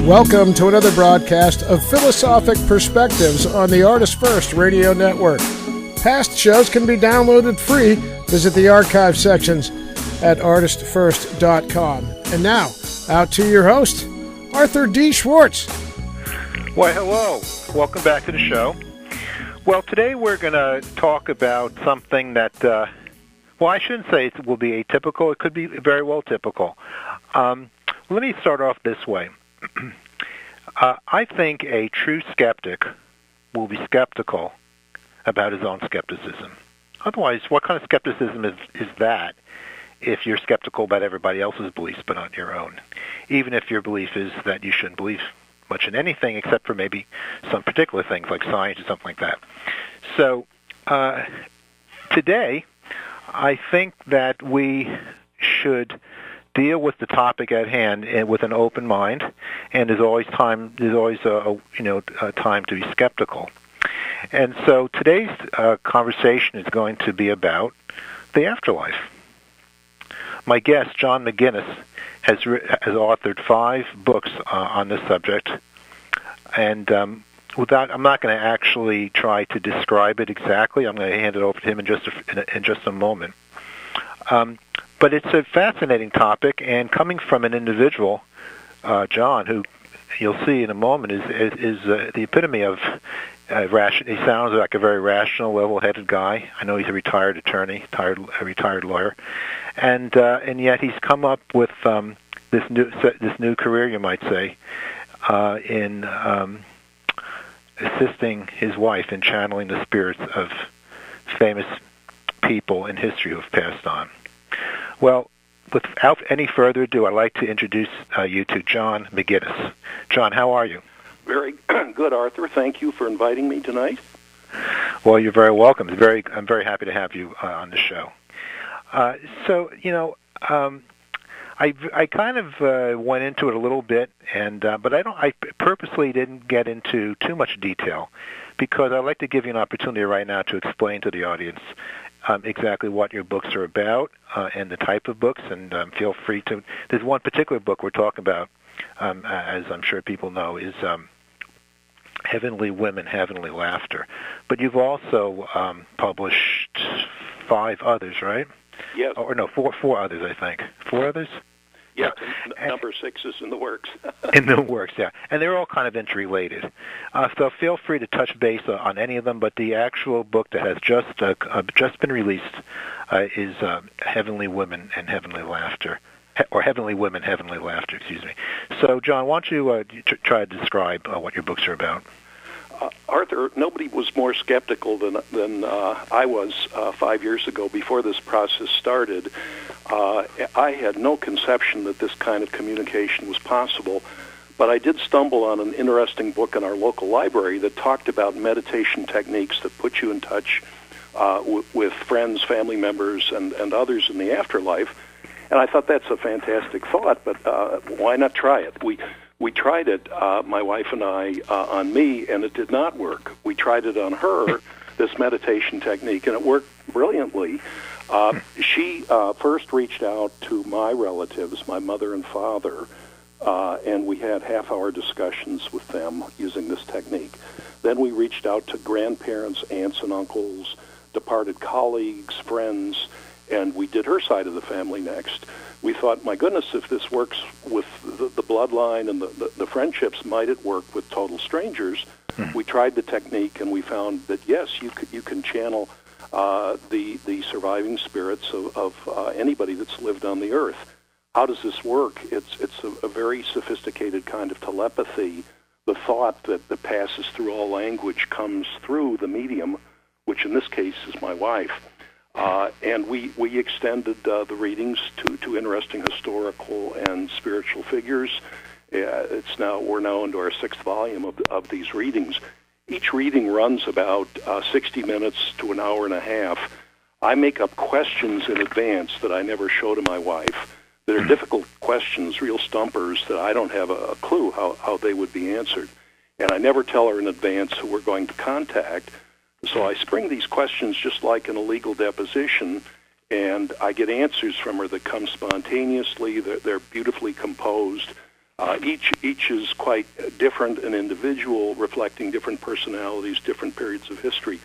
Welcome to another broadcast of Philosophic Perspectives on the Artist First Radio Network. Past shows can be downloaded free. Visit the archive sections at artistfirst.com. And now, out to your host, Arthur D. Schwartz. Why, hello. Welcome back to the show. Well, today we're going to talk about something that, I shouldn't say it will be atypical. It could be very well typical. Let me start off this way. I think a true skeptic will be skeptical about his own skepticism. Otherwise, what kind of skepticism is that if you're skeptical about everybody else's beliefs but not your own? Even if your belief is that you shouldn't believe much in anything except for maybe some particular things like science or something like that. So today, I think that we should deal with the topic at hand with an open mind, and there's always time to be skeptical. And so today's conversation is going to be about the afterlife. My guest, John McGinnis, has authored 5 books on this subject, and I'm not going to actually try to describe it exactly. I'm going to hand it over to him in just a moment. But it's a fascinating topic, and coming from an individual, John, who you'll see in a moment is the epitome of ration. He sounds like a very rational, level-headed guy. I know he's a retired attorney, a retired lawyer, and yet he's come up with this new career, you might say, in assisting his wife in channeling the spirits of famous people in history who have passed on. Well, without any further ado, I'd like to introduce you to John McGinnis. John, how are you? Very good, Arthur. Thank you for inviting me tonight. Well, you're very welcome. I'm very happy to have you on the show. I kind of went into it a little bit, but I purposely didn't get into too much detail because I'd like to give you an opportunity right now to explain to the audience exactly what your books are about and the type of books, and feel free to. There's one particular book we're talking about, as I'm sure people know, is Heavenly Women, Heavenly Laughter. But you've also published 5 others, right? Yes. Or no, 4 others, I think. 4 others? Yeah, number 6 is in the works. In the works, yeah. And they're all kind of interrelated. So feel free to touch base on any of them, but the actual book that has just been released is Heavenly Women and Heavenly Laughter, or Heavenly Women, Heavenly Laughter, excuse me. So, John, why don't you try to describe what your books are about? Arthur, nobody was more skeptical than I was 5 years ago before this process started. I had no conception that this kind of communication was possible, but I did stumble on an interesting book in our local library that talked about meditation techniques that put you in touch with friends, family members, and others in the afterlife. And I thought that's a fantastic thought, but why not try it? We tried it, my wife and I, on me, and it did not work. We tried it on her, this meditation technique, and it worked brilliantly. She first reached out to my relatives, my mother and father, and we had half-hour discussions with them using this technique. Then we reached out to grandparents, aunts and uncles, departed colleagues, friends, and we did her side of the family next. We thought, my goodness, if this works with the bloodline and the friendships, might it work with total strangers? Mm-hmm. We tried the technique, and we found that, yes, you can channel the surviving spirits of anybody that's lived on the earth. How does this work? It's a very sophisticated kind of telepathy. The thought that passes through all language comes through the medium, which in this case is my wife. And we extended the readings to interesting historical and spiritual figures. We're now into our 6th volume of these readings. Each reading runs about 60 minutes to an hour and a half. I make up questions in advance that I never show to my wife. That are difficult questions, real stumpers, that I don't have a clue how they would be answered. And I never tell her in advance who we're going to contact. So I spring these questions just like in a legal deposition, and I get answers from her that come spontaneously. They're beautifully composed. Each is quite different and individual, reflecting different personalities, different periods of history.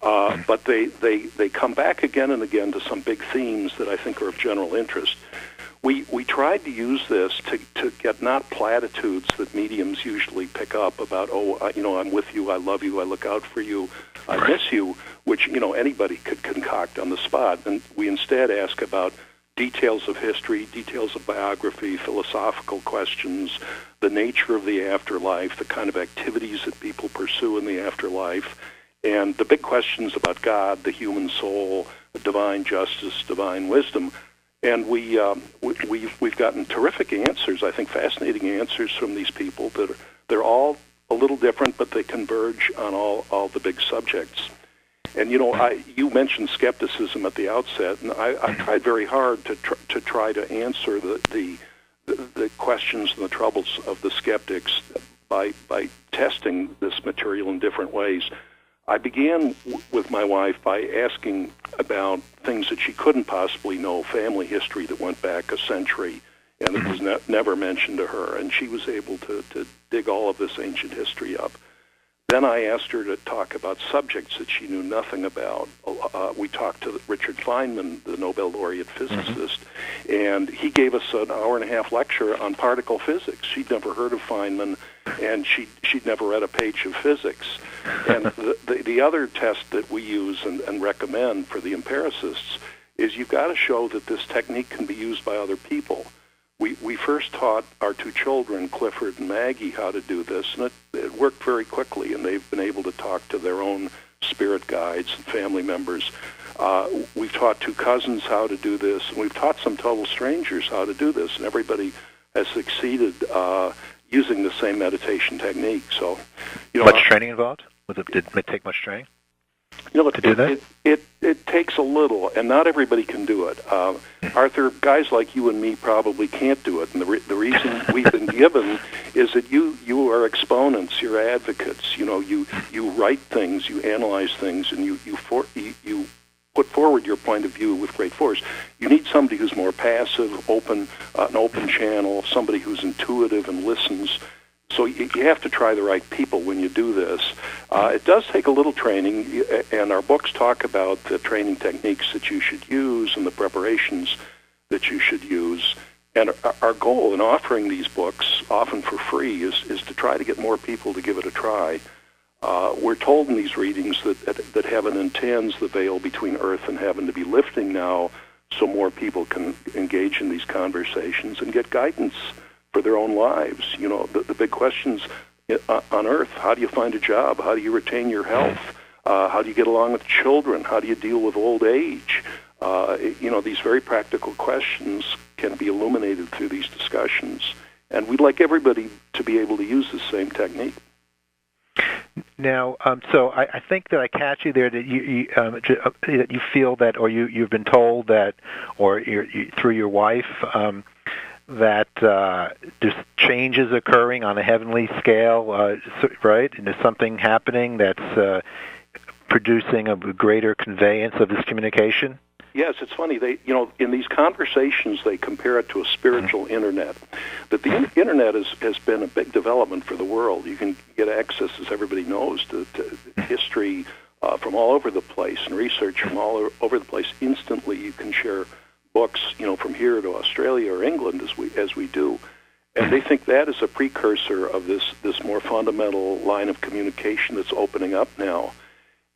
But they come back again and again to some big themes that I think are of general interest. We tried to use this to get not platitudes that mediums usually pick up about, I'm with you, I love you, I look out for you, I miss you, which, anybody could concoct on the spot. And we instead ask about details of history, details of biography, philosophical questions, the nature of the afterlife, the kind of activities that people pursue in the afterlife, and the big questions about God, the human soul, divine justice, divine wisdom. And we've gotten terrific answers, I think fascinating answers from these people that they're all a little different, but they converge on all the big subjects. And you mentioned skepticism at the outset, and I tried very hard to try to answer the questions and the troubles of the skeptics by testing this material in different ways. I began with my wife by asking about things that she couldn't possibly know, family history that went back a century, and it was never mentioned to her, and she was able to dig all of this ancient history up. Then I asked her to talk about subjects that she knew nothing about. We talked to Richard Feynman, the Nobel laureate physicist, and he gave us an hour-and-a-half lecture on particle physics. She'd never heard of Feynman, and she'd never read a page of physics. And the other test that we use and recommend for the empiricists is you've got to show that this technique can be used by other people. We first taught our two children, Clifford and Maggie, how to do this, and it worked very quickly, and they've been able to talk to their own spirit guides and family members. We've taught two cousins how to do this, and we've taught some total strangers how to do this, and everybody has succeeded using the same meditation technique. So, much training involved? Did it take much training? To do that? It takes a little, and not everybody can do it. Arthur, guys like you and me probably can't do it, and the reason we've been given is that you are exponents, you're advocates. You write things, you analyze things, and you put forward your point of view with great force. You need somebody who's more passive, open, an open channel, somebody who's intuitive and listens. So you have to try the right people when you do this. It does take a little training, and our books talk about the training techniques that you should use and the preparations that you should use. And our goal in offering these books, often for free, is to try to get more people to give it a try. We're told in these readings that heaven intends the veil between earth and heaven to be lifting now, so more people can engage in these conversations and get guidance for their own lives. The big questions on earth: how do you find a job? How do you retain your health? How do you get along with children? How do you deal with old age? These very practical questions can be illuminated through these discussions, and we'd like everybody to be able to use the same technique. Now, so I think that I catch you there, that you feel that, or you've been told that, or through your wife, that there's changes occurring on a heavenly scale, right? And there's something happening that's producing a greater conveyance of this communication? Yes, it's funny. In these conversations, they compare it to a spiritual internet. That the internet has been a big development for the world. You can get access, as everybody knows, to history from all over the place and research from all over the place instantly. You can share books, from here to Australia or England, as we do, and they think that is a precursor of this more fundamental line of communication that's opening up now.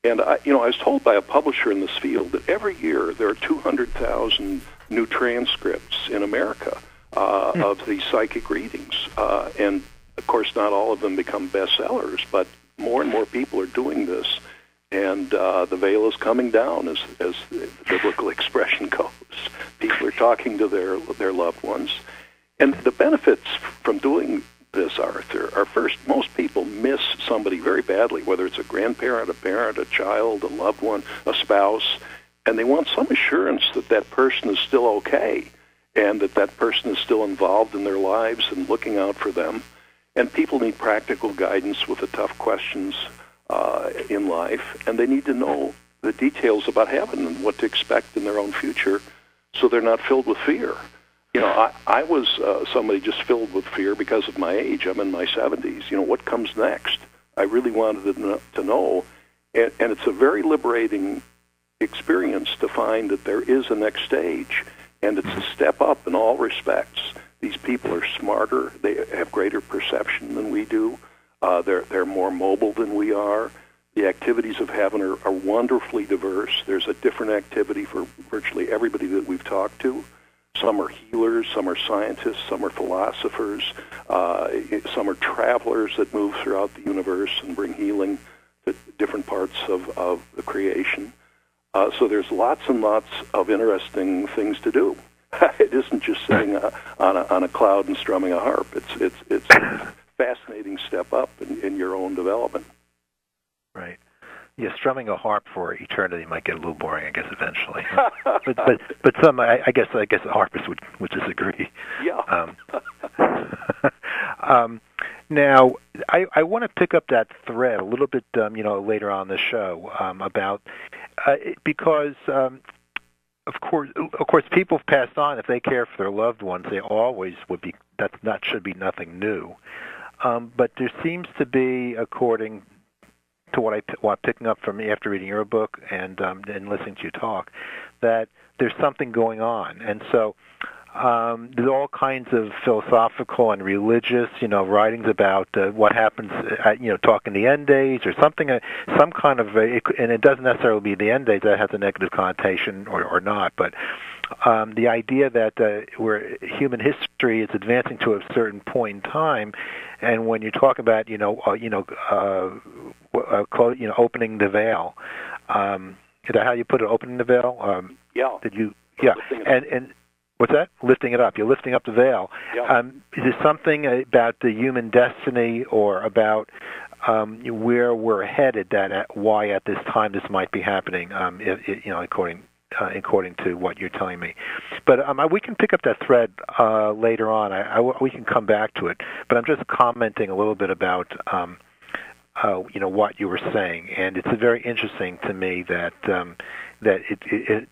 And I was told by a publisher in this field that every year there are 200,000 new transcripts in America of these psychic readings, and of course not all of them become bestsellers, but more and more people are doing this. And the veil is coming down, as the biblical expression goes. People are talking to their loved ones. And the benefits from doing this, Arthur, are first, most people miss somebody very badly, whether it's a grandparent, a parent, a child, a loved one, a spouse, and they want some assurance that that person is still okay and that person is still involved in their lives and looking out for them. And people need practical guidance with the tough questions in life, and they need to know the details about heaven and what to expect in their own future so they're not filled with fear. I was somebody just filled with fear because of my age. I'm in my 70s. What comes next? I really wanted to know. And it's a very liberating experience to find that there is a next stage, and it's a step up in all respects. These people are smarter. They have greater perception than we do. They're more mobile than we are. The activities of heaven are wonderfully diverse. There's a different activity for virtually everybody that we've talked to. Some are healers, some are scientists, some are philosophers, some are travelers that move throughout the universe and bring healing to different parts of the creation. So there's lots and lots of interesting things to do. It isn't just sitting on a cloud and strumming a harp. It's a fascinating step up in your own development. Right. Yeah, strumming a harp for eternity might get a little boring, I guess, eventually. but some, I guess the harpists would disagree. Yeah. Now, I want to pick up that thread a little bit, later on the show about because of course, people have passed on. If they care for their loved ones, they always would be. That should be nothing new. But there seems to be, according to what I'm picking up from after reading your book and listening to you talk, that there's something going on, and so there's all kinds of philosophical and religious, writings about what happens, talking the end days or something, some kind of, and it doesn't necessarily be the end days that has a negative connotation or not, but the idea that where human history is advancing to a certain point in time, and when you talk about opening the veil, is that how you put it? Opening the veil? Yeah. Did you? Yeah. And what's that? Lifting it up. You're lifting up the veil. Yeah. Is there something about the human destiny or about where we're headed that why at this time this might be happening? According to what you're telling me, but we can pick up that thread later on. We can come back to it, but I'm just commenting a little bit about what you were saying, and it's very interesting to me that it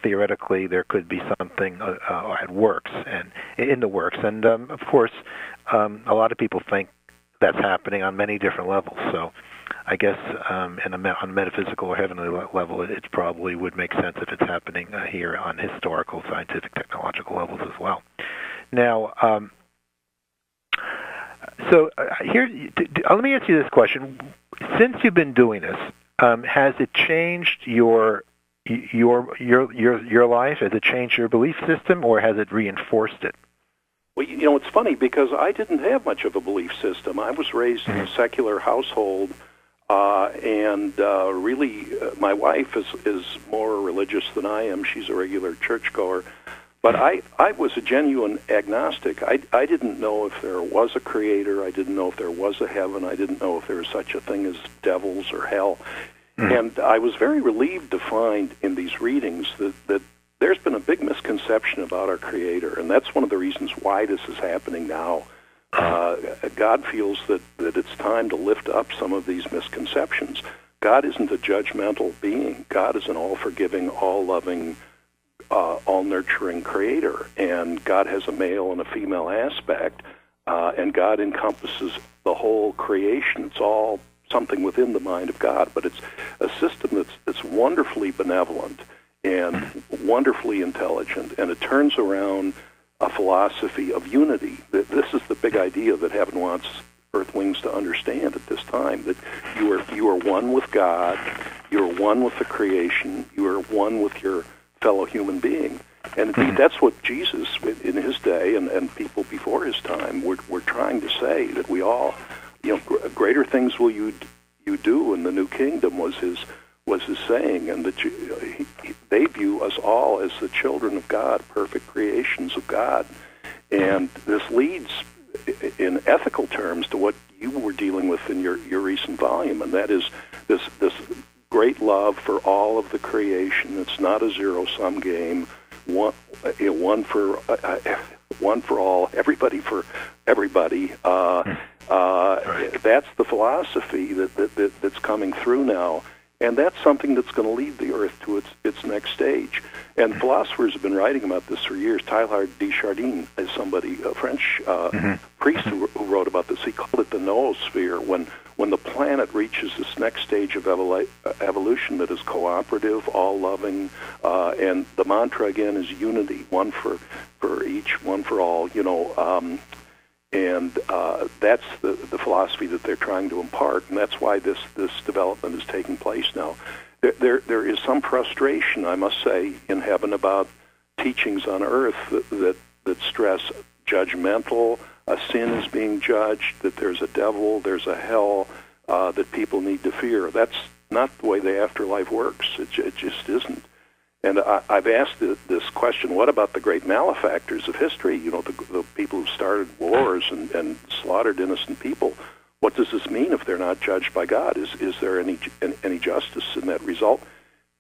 theoretically there could be something at works and in the works, and of course a lot of people think that's happening on many different levels. So I guess on a metaphysical or heavenly level, it probably would make sense if it's happening here on historical, scientific, technological levels as well. Now, so here, let me ask you this question: since you've been doing this, has it changed your life? Has it changed your belief system, or has it reinforced it? Well, it's funny because I didn't have much of a belief system. I was raised in a secular household. Really, my wife is more religious than I am. She's a regular churchgoer. But I was a genuine agnostic. I didn't know if there was a creator. I didn't know if there was a heaven. I didn't know if there was such a thing as devils or hell. And I was very relieved to find in these readings that there's been a big misconception about our creator. And that's one of the reasons why this is happening now. God feels that it's time to lift up some of these misconceptions. God isn't a judgmental being. God is an all-forgiving, all-loving, all-nurturing creator. And God has a male and a female aspect, and God encompasses the whole creation. It's all something within the mind of God, but it's a system that's wonderfully benevolent and wonderfully intelligent, and it turns around a philosophy of unity. This is the big idea that heaven wants earthlings to understand at this time, that you are one with God, you are one with the creation, you are one with your fellow human being. And indeed, that's what Jesus, in his day, and people before his time, were trying to say, that we all, greater things will you do in the new kingdom, was his saying, and that they view us all as the children of God, perfect creations of God. And this leads, in ethical terms, to what you were dealing with in your recent volume, and that is this great love for all of the creation. It's not a zero-sum game. One for all, everybody for everybody. That's the philosophy that's coming through now. And that's something that's going to lead the Earth to its next stage. And philosophers have been writing about this for years. Teilhard de Chardin is somebody, a French priest who wrote about this. He called it the noosphere, when the planet reaches this next stage of evolution that is cooperative, all-loving, and the mantra, again, is unity, one for each, one for all, and that's the philosophy that they're trying to impart, and that's why this development is taking place now. There is some frustration, I must say, in heaven about teachings on earth that stress judgmental, a sin is being judged, that there's a devil, there's a hell, that people need to fear. That's not the way the afterlife works. It just isn't. And I've asked this question, what about the great malefactors of history, the people who started wars and slaughtered innocent people? What does this mean if they're not judged by God? Is there any justice in that result?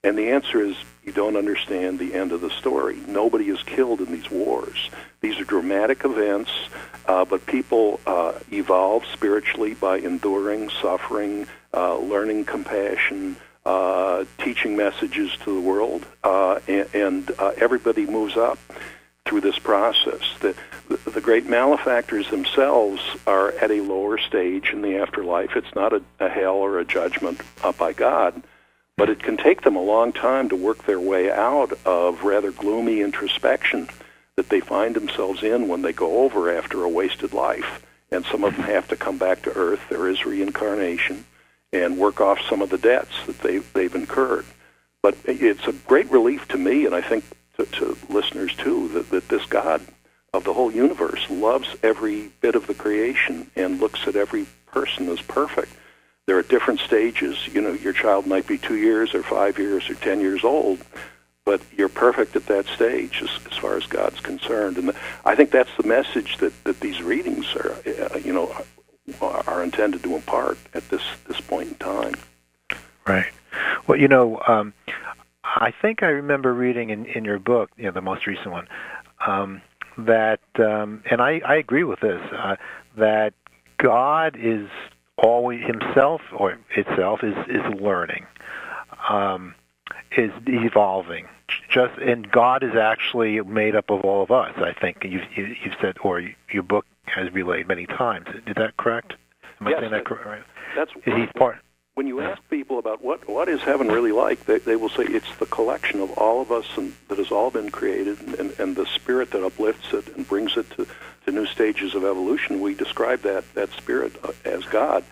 And the answer is, you don't understand the end of the story. Nobody is killed in these wars. These are dramatic events, but people evolve spiritually by enduring, suffering, learning compassion, teaching messages to the world, and everybody moves up through this process. The great malefactors themselves are at a lower stage in the afterlife. It's not a hell or a judgment by God, but it can take them a long time to work their way out of rather gloomy introspection that they find themselves in when they go over after a wasted life. And some of them have to come back to Earth. There is reincarnation, and work off some of the debts that they've incurred. But it's a great relief to me, and I think to listeners too, that this God of the whole universe loves every bit of the creation and looks at every person as perfect. There are different stages. Your child might be 2 years or 5 years or 10 years old, but you're perfect at that stage as far as God's concerned. And I think that's the message that these readings are intended to impart at this point in time. Right. Well, I think I remember reading in your book, the most recent one, that, and I agree with this, that God is always himself or itself is learning, is evolving. And God is actually made up of all of us. I think you've said, or your book has relayed many times. Is that correct? Am I saying that correct? Right. That's he's part. When you ask people about what is heaven really like, they will say it's the collection of all of us and that has all been created, and the spirit that uplifts it and brings it to new stages of evolution. We describe that spirit as God.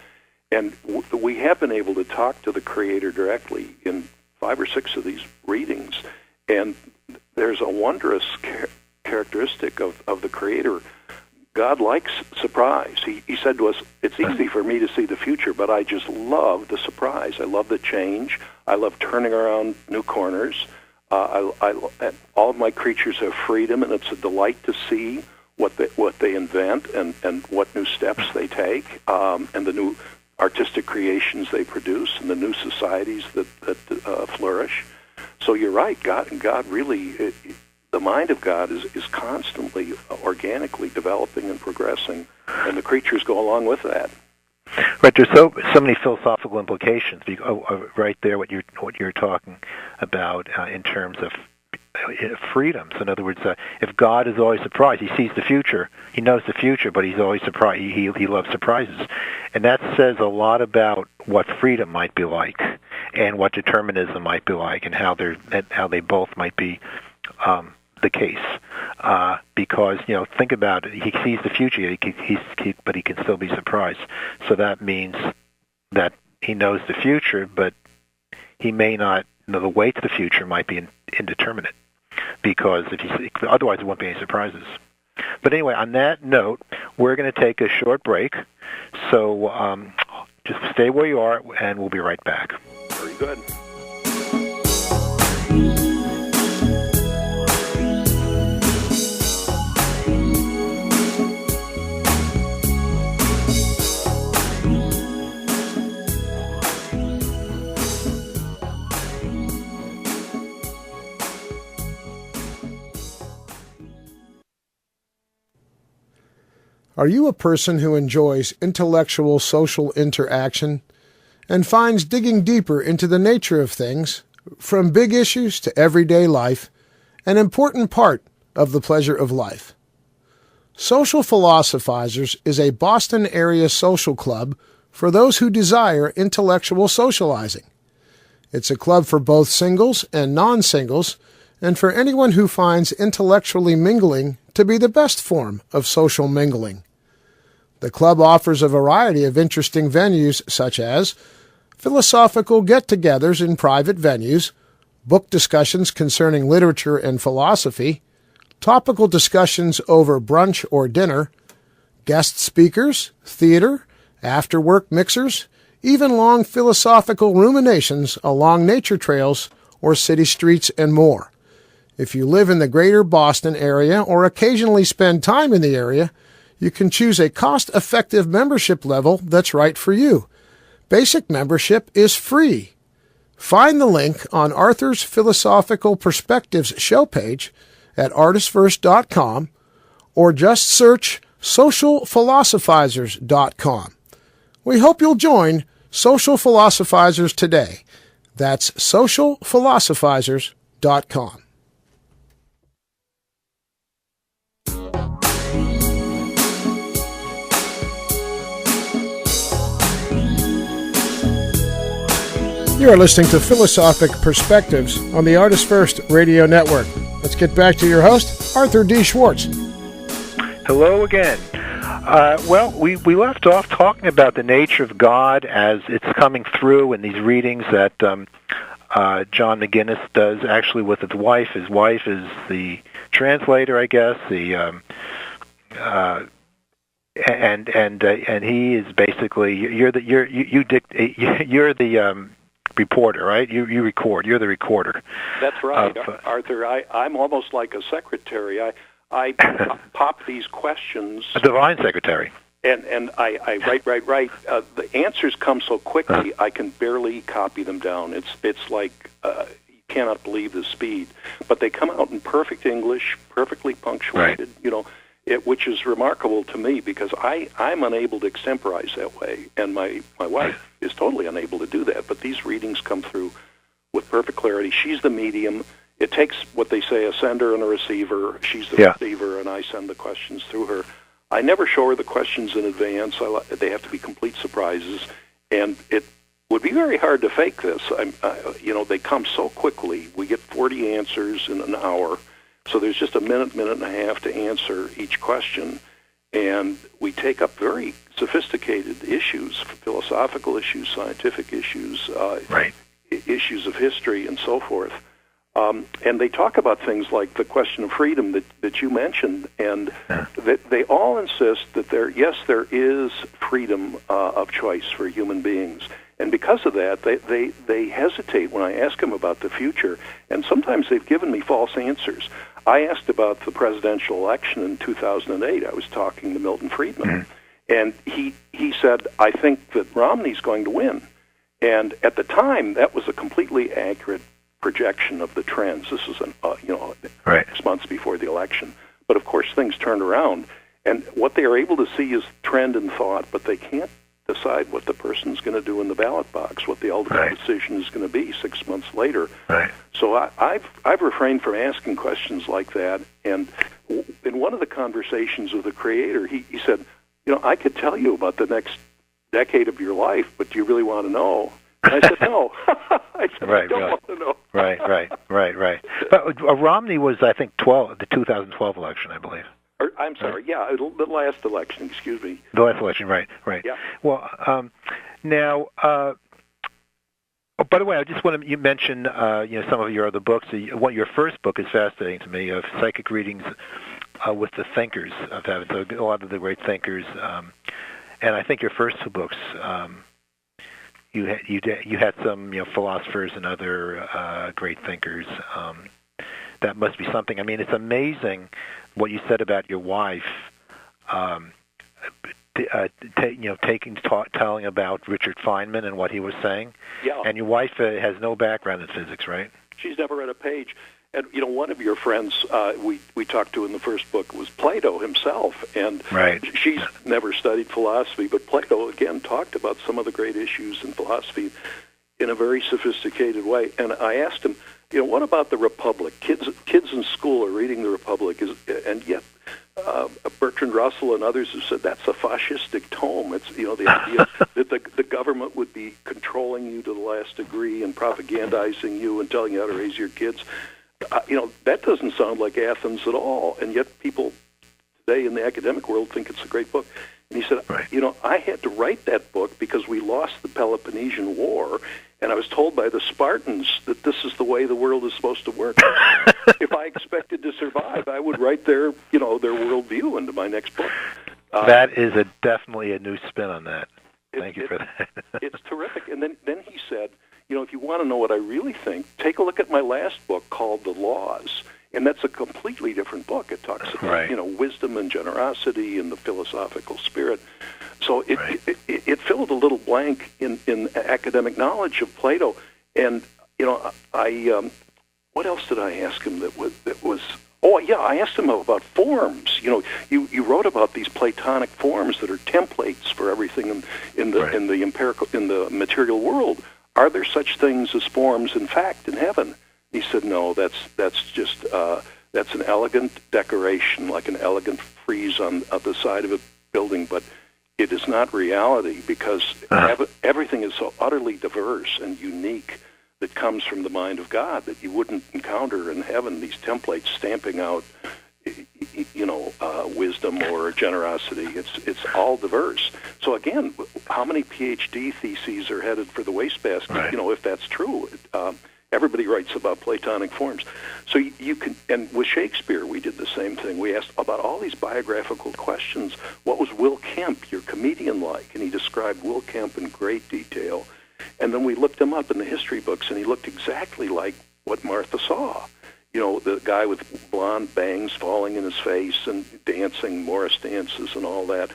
And we have been able to talk to the Creator directly in 5 or 6 of these readings. And there's a wondrous characteristic of the Creator. God likes surprise. He said to us, it's easy for me to see the future, but I just love the surprise. I love the change. I love turning around new corners. All of my creatures have freedom, and it's a delight to see what they invent and what new steps they take, and the new artistic creations they produce, and the new societies that flourish. So you're right. God really... The mind of God is constantly, organically developing and progressing, and the creatures go along with that. Right. There's so many philosophical implications. Right there, what you're talking about in terms of freedoms. In other words, if God is always surprised, he sees the future. He knows the future, but he's always surprised. He loves surprises, and that says a lot about what freedom might be like, and what determinism might be like, and how they both might be. The case, because think about it. He sees the future, but he can still be surprised. So that means that he knows the future, but he may not. The way to the future might be indeterminate, because otherwise there won't be any surprises. But anyway, on that note, we're going to take a short break. So just stay where you are, and we'll be right back. Very good. Are you a person who enjoys intellectual social interaction and finds digging deeper into the nature of things, from big issues to everyday life, an important part of the pleasure of life. Social Philosophizers is a Boston area social club for those who desire intellectual socializing. It's a club for both singles and non-singles, and for anyone who finds intellectually mingling to be the best form of social mingling. The club offers a variety of interesting venues such as philosophical get-togethers in private venues, book discussions concerning literature and philosophy, topical discussions over brunch or dinner, guest speakers, theater, after-work mixers, even long philosophical ruminations along nature trails or city streets, and more. If you live in the greater Boston area or occasionally spend time in the area, you can choose a cost-effective membership level that's right for you. Basic membership is free. Find the link on Arthur's Philosophical Perspectives show page at artistverse.com or just search socialphilosophizers.com. We hope you'll join Social Philosophizers today. That's socialphilosophizers.com. You are listening to Philosophic Perspectives on the Artist First Radio Network. Let's get back to your host, Arthur D. Schwartz. Hello again. We left off talking about the nature of God as it's coming through in these readings that John McGinnis does actually with his wife. His wife is the translator, I guess. And he is basically you're the reporter, right? You record. You're the recorder. That's right, Arthur. I'm almost like a secretary. I pop these questions. A divine secretary. And I write. The answers come so quickly, I can barely copy them down. It's like you cannot believe the speed. But they come out in perfect English, perfectly punctuated. Right. Which is remarkable to me because I'm unable to extemporize that way, and my wife is totally unable to do that. But these readings come through with perfect clarity. She's the medium. It takes what they say, a sender and a receiver. She's the receiver, and I send the questions through her. I never show her the questions in advance. They have to be complete surprises, and it would be very hard to fake this. They come so quickly. We get 40 answers in an hour. So there's just a minute and a half to answer each question, and we take up very sophisticated issues, philosophical issues, scientific issues, issues of history, and so forth. And they talk about things like the question of freedom that you mentioned, and they all insist that there is freedom of choice for human beings. And because of that, they hesitate when I ask them about the future, and sometimes they've given me false answers. I asked about the presidential election in 2008. I was talking to Milton Friedman, and he said, I think that Romney's going to win. And at the time, that was a completely accurate projection of the trends. This was 6 months before the election. But of course, things turned around, and what they are able to see is trend in thought, but they can't decide what the person's going to do in the ballot box, what the ultimate decision is going to be 6 months later. Right. So I've refrained from asking questions like that. And in one of the conversations with the Creator, he said, I could tell you about the next decade of your life, but do you really want to know? And I said, no. I said, I don't want to know. Right. But Romney was, I think, the 2012 election, I believe. I'm sorry, the last election, excuse me. The last election, right. Yeah. Well, now, by the way, I just want to mention, some of your other books. Your first book is fascinating to me, of psychic readings with the thinkers of heaven. So a lot of the great thinkers, and I think your first two books, you had some, philosophers and other great thinkers. That must be something. I mean, it's amazing what you said about your wife, telling about Richard Feynman and what he was saying. Yeah. And your wife has no background in physics, right? She's never read a page. And one of your friends we talked to in the first book was Plato himself, and she's never studied philosophy, but Plato again talked about some of the great issues in philosophy in a very sophisticated way. And I asked him, what about the Republic? Kids in school are reading the Republic, and yet Bertrand Russell and others have said that's a fascistic tome. It's the idea that the government would be controlling you to the last degree and propagandizing you and telling you how to raise your kids. That doesn't sound like Athens at all, and yet people today in the academic world think it's a great book. And he said, I had to write that book because we lost the Peloponnesian War, and I was told by the Spartans that this is the way the world is supposed to work. If I expected to survive, I would write their worldview into my next book. That is definitely a new spin on that. Thank you for that. It's terrific. And then he said, if you want to know what I really think, take a look at my last book called The Laws. And that's a completely different book. It talks about, wisdom and generosity and the philosophical spirit. So it filled a little blank in academic knowledge of Plato. And, what else did I ask him that was I asked him about forms. You wrote about these Platonic forms that are templates for everything in the material world. Are there such things as forms in fact in heaven? He said, no, that's just that's an elegant decoration, like an elegant frieze on the side of a building, but it is not reality because everything is so utterly diverse and unique that comes from the mind of God that you wouldn't encounter in heaven, these templates stamping out, wisdom or generosity. It's all diverse. So again, how many PhD theses are headed for the wastebasket? If that's true. Everybody writes about Platonic forms. So you can, and with Shakespeare, we did the same thing. We asked about all these biographical questions. What was Will Kemp, your comedian, like? And he described Will Kemp in great detail. And then we looked him up in the history books, and he looked exactly like what Martha saw. The guy with blonde bangs falling in his face and dancing Morris dances and all that.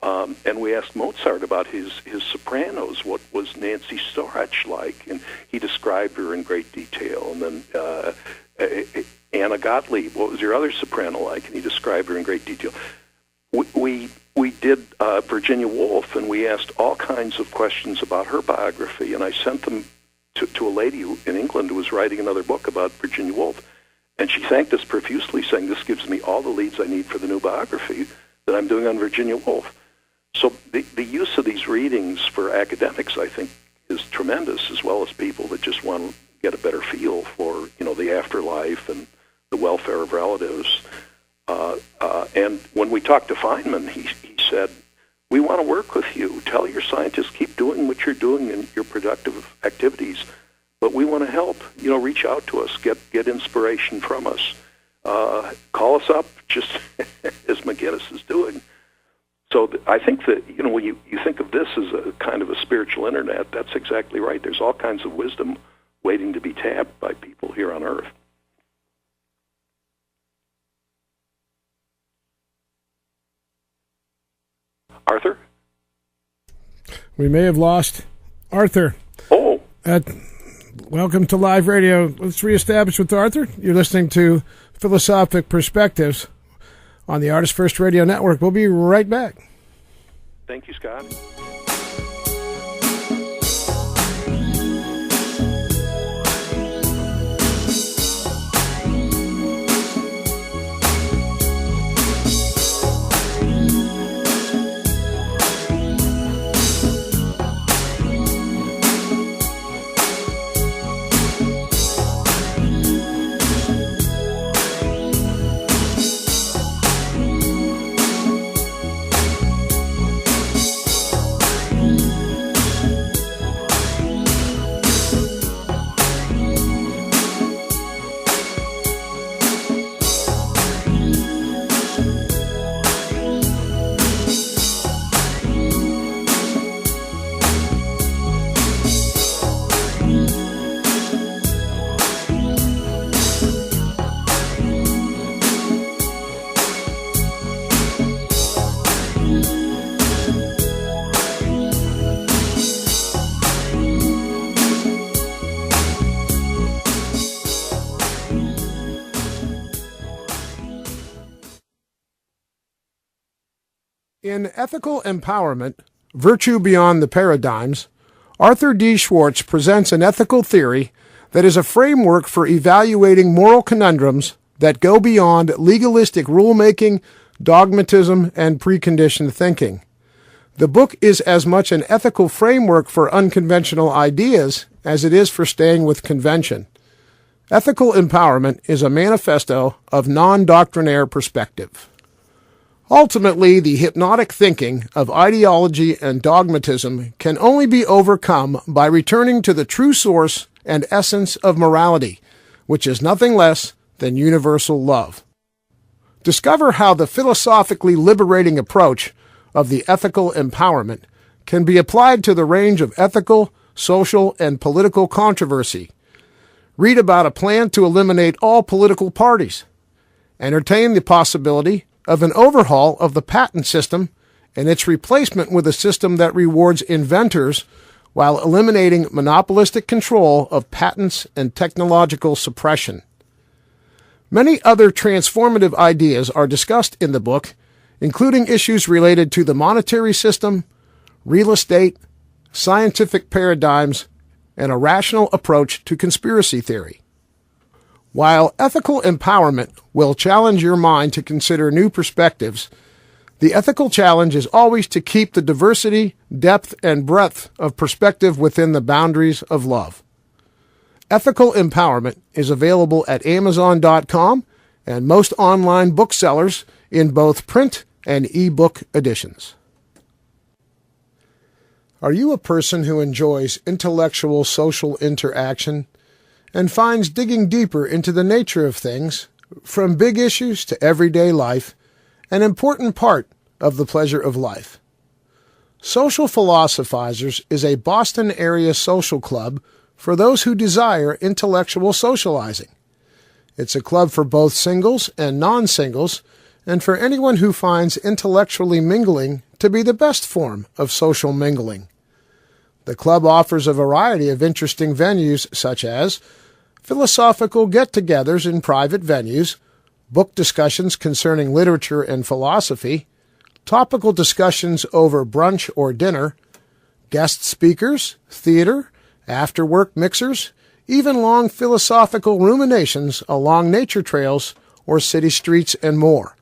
And we asked Mozart about his sopranos. What was Nancy Storch like? And he described her in great detail. And then Anna Gottlieb, what was your other soprano like? And he described her in great detail. We did Virginia Woolf, and we asked all kinds of questions about her biography. And I sent them to a lady in England who was writing another book about Virginia Woolf. And she thanked us profusely, saying, this gives me all the leads I need for the new biography that I'm doing on Virginia Woolf. So the use of these readings for academics, I think, is tremendous, as well as people that just want to get a better feel for, the afterlife and the welfare of relatives. And when we talked to Feynman, he said, we want to work with you. Tell your scientists, keep doing what you're doing in your productive activities, but we want to help. Reach out to us, get inspiration from us. Call us up, just as McGinnis is doing. So I think that, when you think of this as a kind of a spiritual internet, that's exactly right. There's all kinds of wisdom waiting to be tapped by people here on Earth. Arthur? We may have lost Arthur. Oh. Welcome to live radio. Let's reestablish with Arthur. You're listening to Philosophic Perspectives on the Artist First Radio Network. We'll be right back. Thank you, Scott. In Ethical Empowerment, Virtue Beyond the Paradigms, Arthur D. Schwartz presents an ethical theory that is a framework for evaluating moral conundrums that go beyond legalistic rulemaking, dogmatism, and preconditioned thinking. The book is as much an ethical framework for unconventional ideas as it is for staying with convention. Ethical Empowerment is a manifesto of non-doctrinaire perspective. Ultimately, the hypnotic thinking of ideology and dogmatism can only be overcome by returning to the true source and essence of morality, which is nothing less than universal love. Discover how the philosophically liberating approach of the ethical empowerment can be applied to the range of ethical, social, and political controversy. Read about a plan to eliminate all political parties. Entertain the possibility of an overhaul of the patent system and its replacement with a system that rewards inventors while eliminating monopolistic control of patents and technological suppression. Many other transformative ideas are discussed in the book, including issues related to the monetary system, real estate, scientific paradigms, and a rational approach to conspiracy theory. While ethical empowerment will challenge your mind to consider new perspectives, the ethical challenge is always to keep the diversity, depth, and breadth of perspective within the boundaries of love. Ethical Empowerment is available at Amazon.com and most online booksellers in both print and e-book editions. Are you a person who enjoys intellectual social interaction and finds digging deeper into the nature of things, from big issues to everyday life, an important part of the pleasure of life? Social Philosophizers is a Boston area social club for those who desire intellectual socializing. It's a club for both singles and non-singles, and for anyone who finds intellectually mingling to be the best form of social mingling. The club offers a variety of interesting venues such as philosophical get-togethers in private venues, book discussions concerning literature and philosophy, topical discussions over brunch or dinner, guest speakers, theater, after-work mixers, even long philosophical ruminations along nature trails or city streets, and more.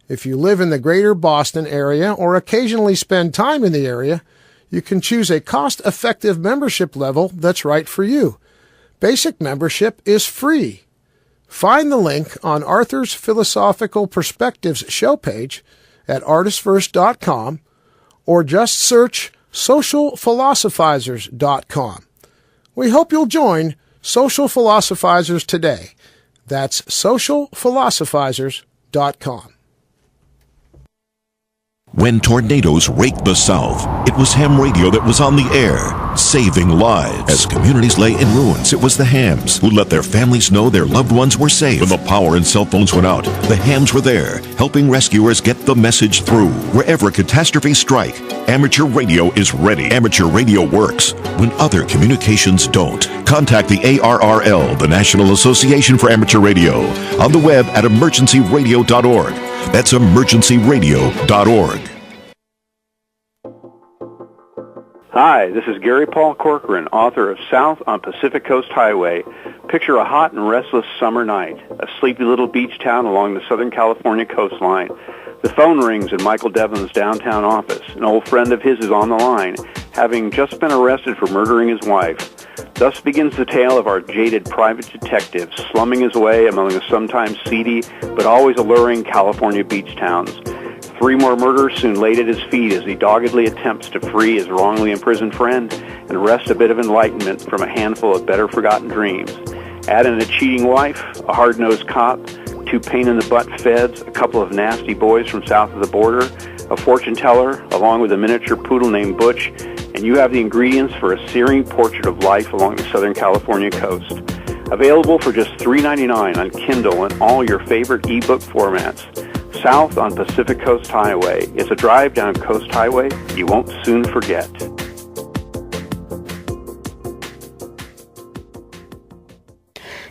If you live in the greater Boston area or occasionally spend time in the area, you can choose a cost-effective membership level that's right for you. Basic membership is free. Find the link on Arthur's Philosophical Perspectives show page at artistfirst.com or just search socialphilosophizers.com. We hope you'll join Social Philosophizers today. That's socialphilosophizers.com. When tornadoes raked the South, it was ham radio that was on the air, saving lives. As communities lay in ruins, it was the hams who let their families know their loved ones were safe. When the power and cell phones went out, the hams were there, helping rescuers get the message through. Wherever catastrophes strike, amateur radio is ready. Amateur radio works when other communications don't. Contact the ARRL, the National Association for Amateur Radio, on the web at emergencyradio.org. That's emergencyradio.org. Hi, this is Gary Paul Corcoran, author of South on Pacific Coast Highway. Picture a hot and restless summer night, a sleepy little beach town along the Southern California coastline. The phone rings in Michael Devlin's downtown office. An old friend of his is on the line, having just been arrested for murdering his wife. Thus begins the tale of our jaded private detective slumming his way among the sometimes seedy but always alluring California beach towns. 3 more murders soon laid at his feet as he doggedly attempts to free his wrongly imprisoned friend and wrest a bit of enlightenment from a handful of better-forgotten dreams. Add in a cheating wife, a hard-nosed cop, 2 pain-in-the-butt feds, a couple of nasty boys from south of the border, a fortune teller, along with a miniature poodle named Butch, and you have the ingredients for a searing portrait of life along the Southern California coast. Available for just $3.99 on Kindle and all your favorite ebook formats. South on Pacific Coast Highway. It's a drive down Coast Highway you won't soon forget.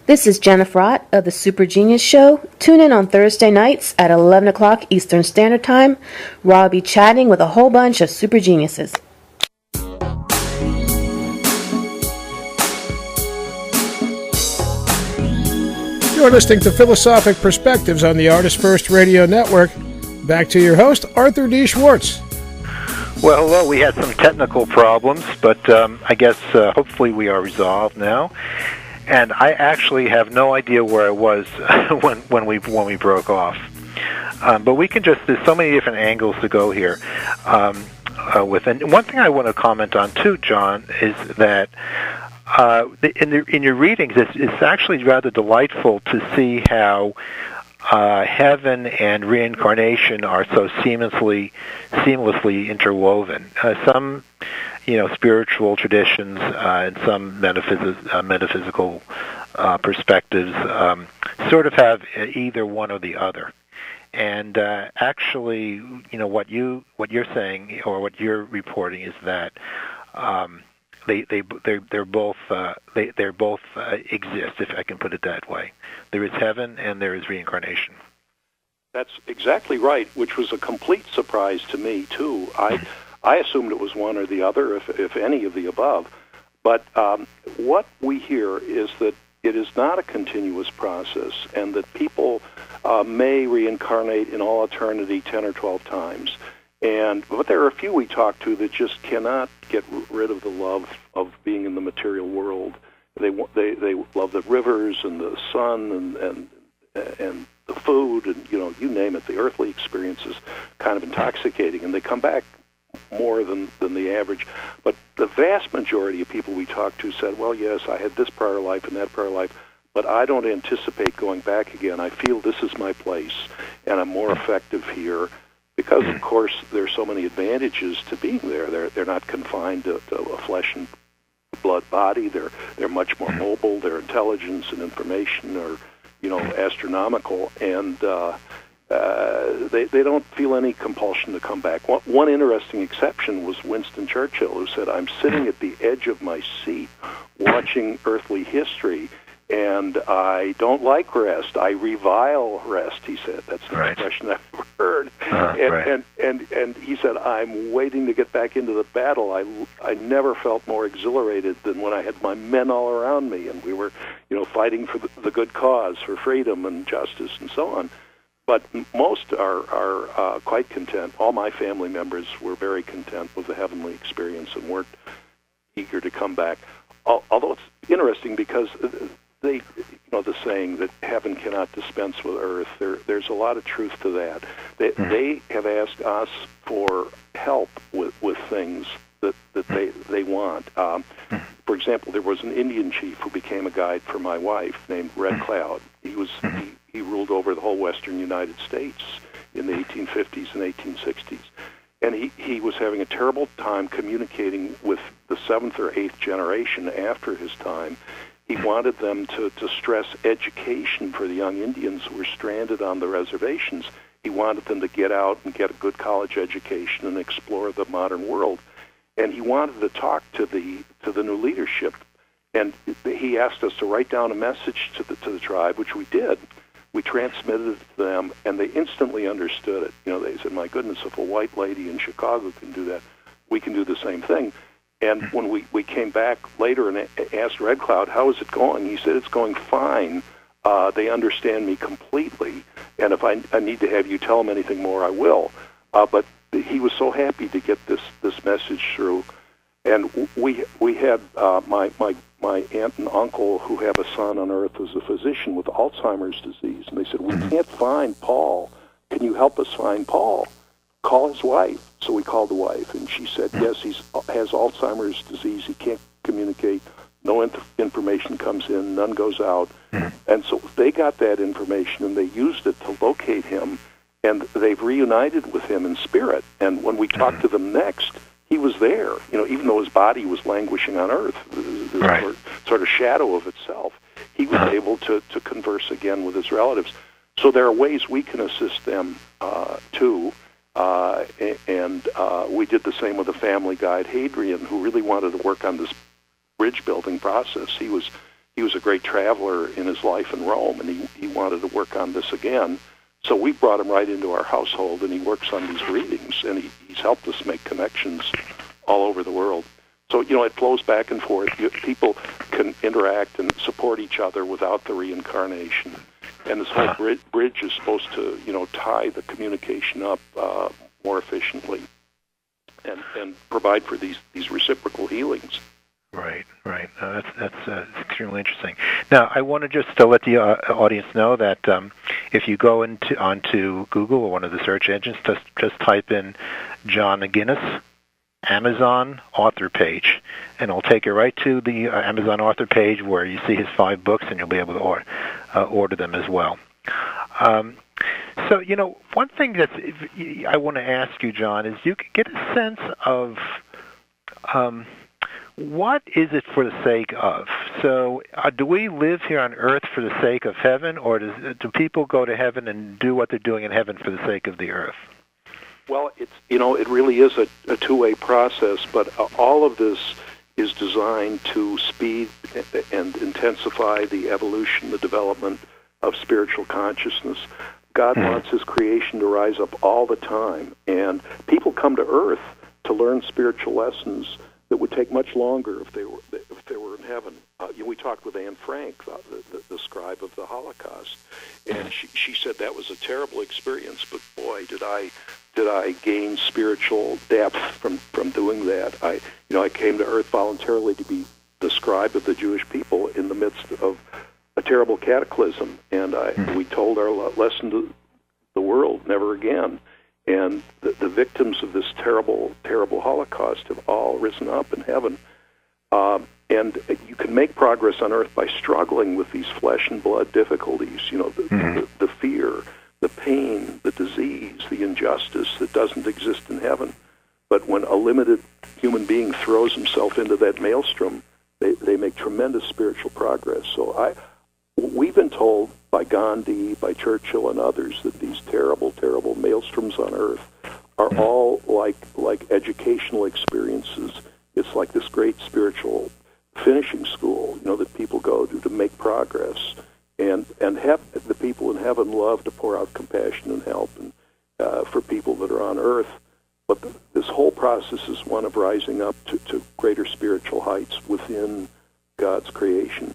The This is Jennifer Ott of the Super Genius Show. Tune in on Thursday nights at 11 o'clock Eastern Standard Time, where I'll be chatting with a whole bunch of super geniuses. You're listening to Philosophic Perspectives on the Artist First Radio Network. Back to your host, Arthur D. Schwartz. Well, hello. We had some technical problems, but I guess hopefully we are resolved now. And I actually have no idea where I was when we broke off. But we can there's so many different angles to go here. And one thing I want to comment on too, John, is that in your readings, it's actually rather delightful to see how heaven and reincarnation are so seamlessly interwoven. Some spiritual traditions and some metaphysical perspectives sort of have either one or the other. And actually, what you're saying or what you're reporting is that they both exist, if I can put it that way. There is heaven and there is reincarnation. That's exactly right, which was a complete surprise to me too. I assumed it was one or the other, if any of the above. But what we hear is that it is not a continuous process, and that people may reincarnate in all eternity 10 or 12 times. But there are a few we talk to that just cannot get rid of the love of being in the material world. They love the rivers and the sun and the food, and you name it. The earthly experience is kind of intoxicating, and they come back more than the average. But the vast majority of people we talk to said, well, yes, I had this prior life and that prior life, but I don't anticipate going back again. I feel this is my place, and I'm more effective here because, of course, there's so many advantages to being there. They're not confined to a flesh and blood body. They're much more mobile. Their intelligence and information are, astronomical, and they don't feel any compulsion to come back. One interesting exception was Winston Churchill, who said, I'm sitting at the edge of my seat watching earthly history, and I don't like rest. I revile rest, he said. That's the expression I've ever heard. And he said, I'm waiting to get back into the battle. I never felt more exhilarated than when I had my men all around me, and we were fighting for the good cause, for freedom and justice and so on. But most are quite content. All my family members were very content with the heavenly experience and weren't eager to come back. Although it's interesting because the saying that heaven cannot dispense with earth, there's a lot of truth to that. They have asked us for help with things that they want. For example, there was an Indian chief who became a guide for my wife named Red Cloud. He ruled over the whole western United States in the 1850s and 1860s. And he was having a terrible time communicating with the 7th or 8th generation after his time. He wanted them to stress education for the young Indians who were stranded on the reservations. He wanted them to get out and get a good college education and explore the modern world. And he wanted to talk to the new leadership. And he asked us to write down a message to the tribe, which we did. We transmitted it to them, and they instantly understood it. They said, my goodness, if a white lady in Chicago can do that, we can do the same thing. And when we came back later and asked Red Cloud, how is it going? He said, it's going fine. They understand me completely, and if I need to have you tell them anything more, I will. But he was so happy to get this message through. And we had my aunt and uncle who have a son on Earth as a physician with Alzheimer's disease, and they said, we can't find Paul. Can you help us find Paul? Call his wife. So we called the wife, and she said, yes, he has Alzheimer's disease. He can't communicate. No information comes in. None goes out. And so they got that information, and they used it to locate him, and they've reunited with him in spirit. And when we talked to them next, he was there, even though his body was languishing on Earth, sort of shadow of itself. He was able to converse again with his relatives. So there are ways we can assist them, too. And we did the same with the family guide, Hadrian, who really wanted to work on this bridge building process. He was he was a great traveler in his life in Rome, and he wanted to work on this again. So we brought him right into our household, and he works on these readings, and he's helped us make connections all over the world. So, it flows back and forth. People can interact and support each other without the reincarnation. And this whole bridge is supposed to, tie the communication up more efficiently and provide for these reciprocal healings. Right. That's extremely interesting. Now, I want to just let the audience know that if you go onto Google or one of the search engines, just type in John McGinnis Amazon author page, and it'll take you right to the Amazon author page where you see his 5 books, and you'll be able to order them as well. So, one thing that I want to ask you, John, is you could get a sense of what is it for the sake of? So, do we live here on earth for the sake of heaven, or do people go to heaven and do what they're doing in heaven for the sake of the earth? Well, it really is a two-way process, but all of this is designed to speed and intensify the evolution, the development of spiritual consciousness. God wants His creation to rise up all the time, and people come to Earth to learn spiritual lessons that would take much longer if they were in heaven. We talked with Anne Frank, the scribe of the Holocaust, and she said that was a terrible experience. But boy, did I gain spiritual depth from doing that. I came to Earth voluntarily to be the scribe of the Jewish people in the midst of a terrible cataclysm, and we told our lesson to the world, never again. And the victims of this terrible, terrible Holocaust have all risen up in heaven. And you can make progress on Earth by struggling with these flesh and blood difficulties, the fear, the pain, the disease, the injustice that doesn't exist in heaven. But when a limited human being throws himself into that maelstrom, they make tremendous spiritual progress. So we've been told by Gandhi, by Churchill, and others that these terrible, terrible maelstroms on Earth are all like educational experiences. It's like this great spiritual finishing school, that people go to make progress, and have the people in heaven love to pour out compassion and help and for people that are on Earth. But this whole process is one of rising up to greater spiritual heights within God's creation.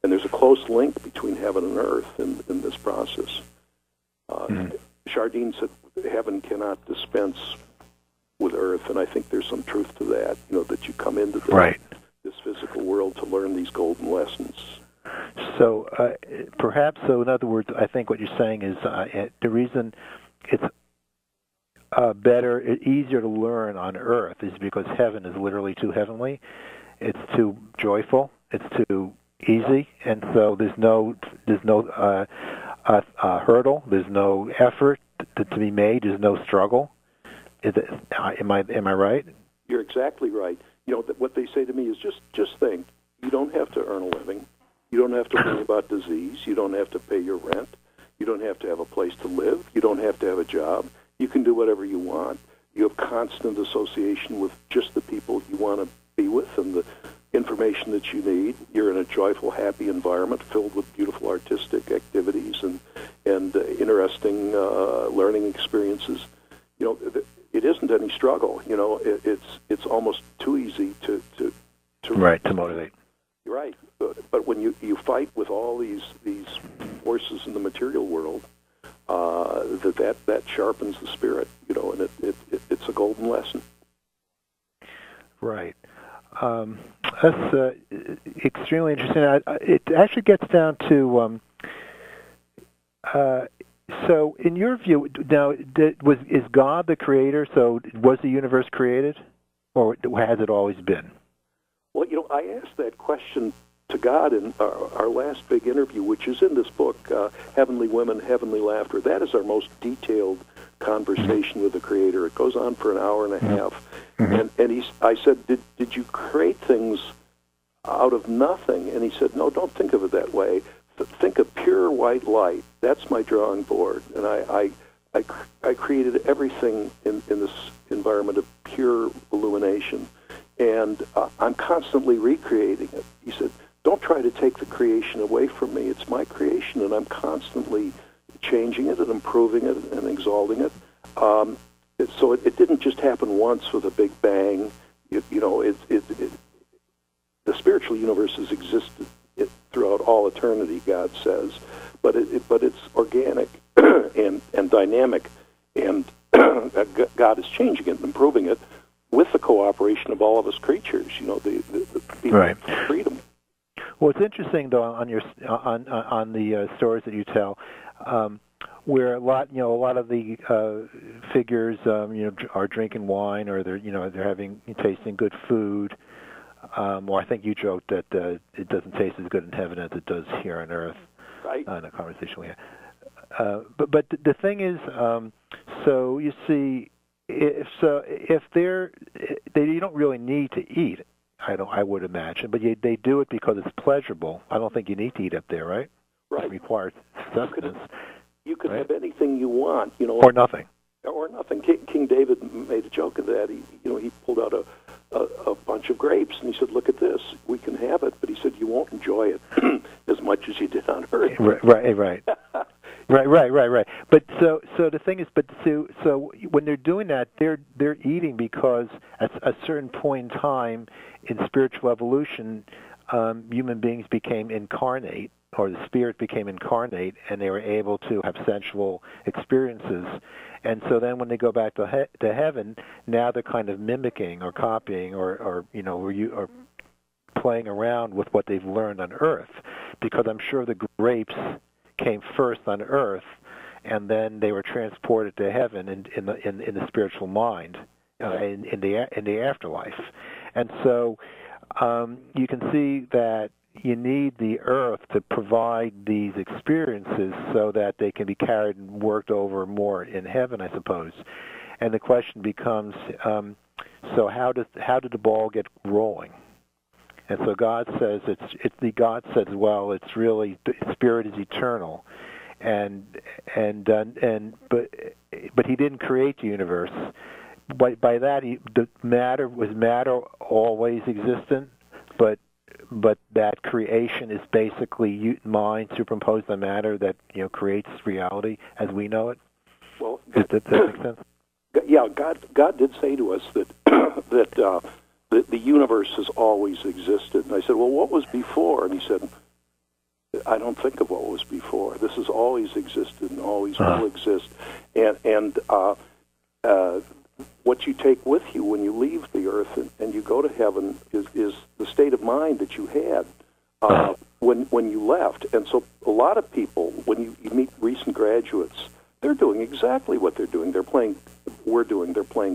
And there's a close link between heaven and earth in this process. Chardin said heaven cannot dispense with earth, and I think there's some truth to that, that you come into this physical world to learn these golden lessons. So perhaps, in other words, I think what you're saying is the reason it's easier to learn on earth is because heaven is literally too heavenly. It's too joyful. It's too easy, and so there's no hurdle. There's no effort to be made. There's no struggle. Am I right? You're exactly right. What they say to me is just think. You don't have to earn a living. You don't have to worry about disease. You don't have to pay your rent. You don't have to have a place to live. You don't have to have a job. You can do whatever you want. You have constant association with just the people you want to be with and the information that you need. You're in a joyful, happy environment filled with beautiful artistic activities and interesting learning experiences. It isn't any struggle. It's almost too easy to motivate. You're right. But when you fight with all these forces in the material world, that sharpens the spirit, and it's a golden lesson. Right. That's extremely interesting. It actually gets down to so in your view, now is God the creator? So was the universe created, or has it always been? Well, I asked that question to God in our last big interview, which is in this book, Heavenly Women, Heavenly Laughter. That is our most detailed conversation with the Creator. It goes on for an hour and a half. And I said, did you create things out of nothing? And he said, no, don't think of it that way. Think of pure white light. That's my drawing board. And I created everything in this environment of pure illumination. And I'm constantly recreating it. He said, don't try to take the creation away from me. It's my creation, and I'm constantly changing it and improving it and exalting it. So it didn't just happen once with a big bang. The spiritual universe has existed throughout all eternity, God says, but it's organic and dynamic, and God is changing it and improving it with the cooperation of all of us creatures. The people right. of freedom. Well, it's interesting though on the stories that you tell, where a lot of the figures are drinking wine, or they're tasting good food. Or I think you joked that it doesn't taste as good in heaven as it does here on earth. Right. In a conversation we had. But the thing is, so you see, if you don't really need to eat, I would imagine, but they do it because it's pleasurable. I don't think you need to eat up there, right? Right. It requires sustenance. You could right? have anything you want, or nothing. Or nothing. King David made a joke of that. He pulled out a bunch of grapes, and he said, "Look at this. We can have it," but he said, "You won't enjoy it as much as you did on earth." Right. Right. But so the thing is, so when they're doing that, they're eating because at a certain point in time in spiritual evolution, human beings became incarnate, or the spirit became incarnate, and they were able to have sensual experiences. And so then when they go back to heaven, now they're kind of mimicking or copying or playing around with what they've learned on earth, because I'm sure the grapes came first on earth, and then they were transported to heaven in the spiritual mind, in the afterlife. And so you can see that you need the earth to provide these experiences so that they can be carried and worked over more in heaven, I suppose. And the question becomes, so how did the ball get rolling? And so God says well, it's really, the spirit is eternal, but He didn't create the universe. By that, was matter always existent, but that creation is basically mind superimposed on matter that creates reality as we know it. Well, does that make sense? Yeah, God did say to us that the universe has always existed. And I said, well, what was before? And He said, I don't think of what was before. This has always existed and always will exist. And what you take with you when you leave the earth and you go to heaven is the state of mind that you had when you left. And so a lot of people, when you meet recent graduates, they're doing exactly what they're doing. They're playing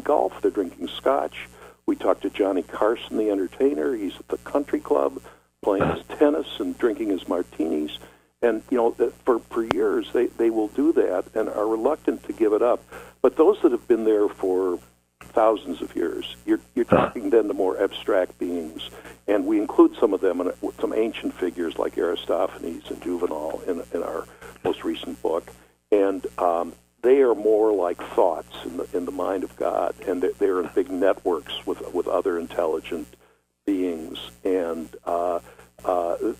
golf. They're drinking scotch. We talked to Johnny Carson, the entertainer. He's at the country club playing his tennis and drinking his martinis. And, for years they will do that and are reluctant to give it up. But those that have been there for thousands of years, you're talking then to more abstract beings. And we include some of them, some ancient figures like Aristophanes and Juvenal in our most recent book. And they are more like thoughts in the mind of God, and they're in big networks with other intelligent beings, and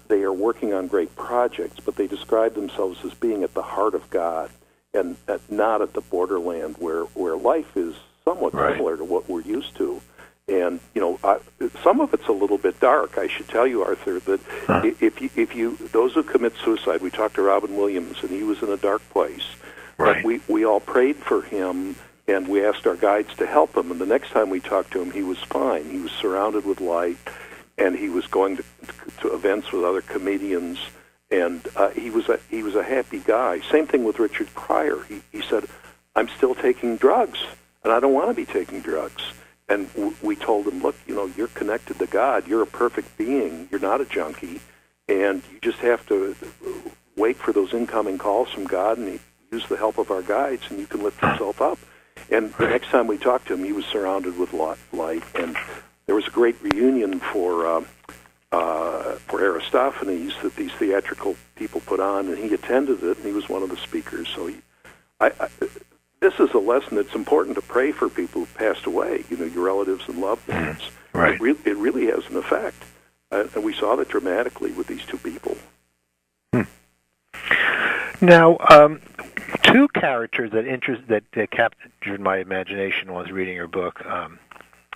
they are working on great projects, but they describe themselves as being at the heart of God and not at the borderland where life is somewhat similar to what we're used to. And some of it's a little bit dark. I should tell you, Arthur, that if you those who commit suicide, we talked to Robin Williams, and he was in a dark place. Right. But we all prayed for him, and we asked our guides to help him. And the next time we talked to him, he was fine. He was surrounded with light, and he was going to events with other comedians, and he was a happy guy. Same thing with Richard Pryor. He said, "I'm still taking drugs, and I don't want to be taking drugs." And we told him, "Look, you're connected to God. You're a perfect being. You're not a junkie, and you just have to wait for those incoming calls from God and use the help of our guides, and you can lift yourself up." And the next time we talked to him, he was surrounded with light, and there was a great reunion for Aristophanes that these theatrical people put on, and he attended it, and he was one of the speakers. So this is a lesson that's important to pray for people who passed away, your relatives and loved ones. Right. It really has an effect. And we saw that dramatically with these two people. Now, two characters that captured my imagination while I was reading your book,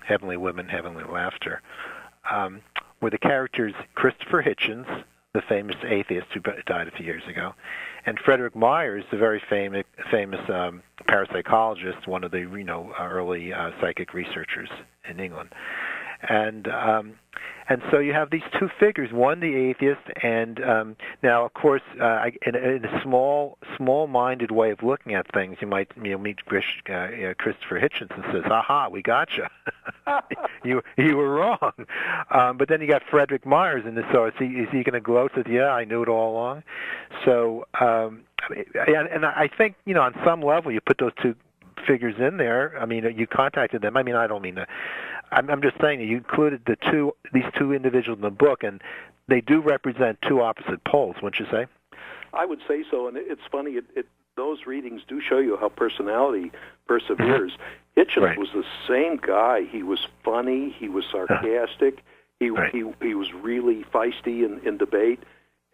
Heavenly Women, Heavenly Laughter, were the characters Christopher Hitchens, the famous atheist who died a few years ago, and Frederick Myers, the very famous parapsychologist, one of the early psychic researchers in England. And so you have these two figures, one the atheist, and now, of course, in a small-minded way of looking at things, you might meet Christopher Hitchens and says, "Aha, we gotcha. you were wrong." But then you got Frederick Myers, and so is he going to gloat that, "Yeah, I knew it all along"? So, and I think on some level you put those two figures in there. I mean, you contacted them. I mean, I don't mean to. I'm just saying that you included these two individuals in the book, and they do represent two opposite poles, wouldn't you say? I would say so, and it's funny. Those readings do show you how personality perseveres. Hitchens was the same guy. He was funny. He was sarcastic. He was really feisty in debate.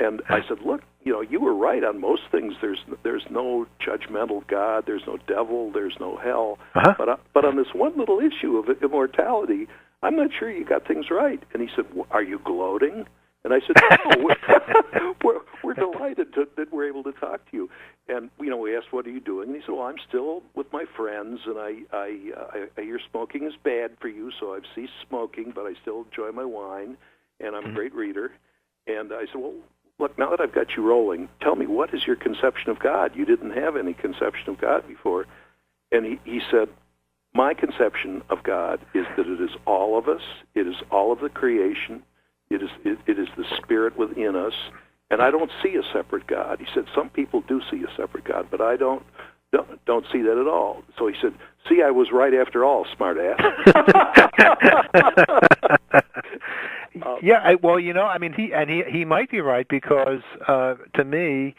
And I said, look, you were right on most things. There's no judgmental God. There's no devil. There's no hell. But on this one little issue of immortality, I'm not sure you got things right. And he said, are you gloating? And I said, no, we're delighted that we're able to talk to you. And we asked, what are you doing? And he said, well, I'm still with my friends, and I hear smoking is bad for you, so I've ceased smoking, but I still enjoy my wine, and I'm a great reader. And I said, well, look, now that I've got you rolling, tell me, what is your conception of God? You didn't have any conception of God before. And he said, my conception of God is that it is all of us. It is all of the creation. It is the spirit within us. And I don't see a separate God. He said, some people do see a separate God, but I don't see that at all. So he said, see, I was right after all, smart ass. Yeah, well, I mean, he might be right, because to me,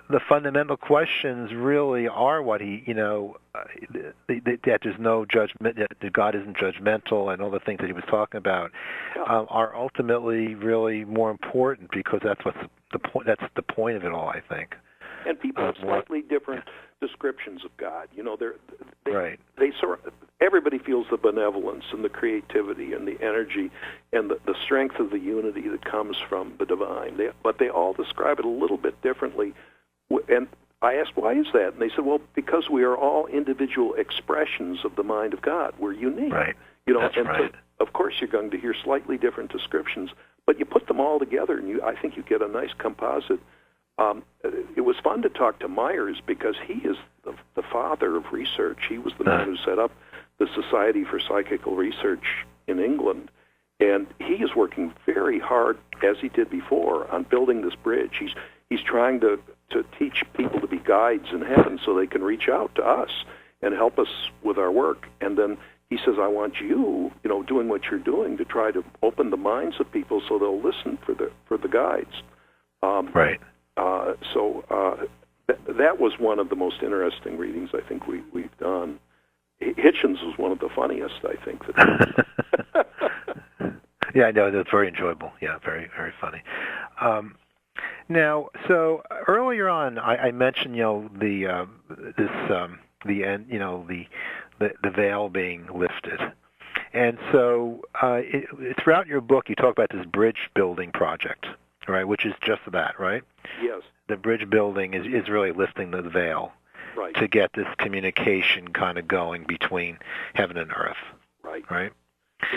the fundamental questions really are what that there's no judgment, that God isn't judgmental, and all the things that he was talking about are ultimately really more important, because that's the point. That's the point of it all, I think. And people have slightly different descriptions of God. Everybody feels the benevolence and the creativity and the energy and the strength of the unity that comes from the divine. But they all describe it a little bit differently. And I asked, why is that? And they said, well, because we are all individual expressions of the mind of God. We're unique. Right. That's right. So, of course, you're going to hear slightly different descriptions, but you put them all together, and I think you get a nice composite. It was fun to talk to Myers, because he is the father of research. He was the man who set up the Society for Psychical Research in England, and he is working very hard, as he did before, on building this bridge. He's trying to teach people to be guides in heaven so they can reach out to us and help us with our work. And then he says, I want you, doing what you're doing, to try to open the minds of people so they'll listen for the guides. Right. That was one of the most interesting readings I think we've done. Hitchens was one of the funniest, I think. Yeah, I know. That's very enjoyable. Yeah, very, very funny. Now, so earlier on, I mentioned the veil being lifted, and so throughout your book you talk about this bridge building project, right? Which is just that, right? Yes. The bridge building is really lifting the veil, right, to get this communication kind of going between heaven and earth. Right. Right.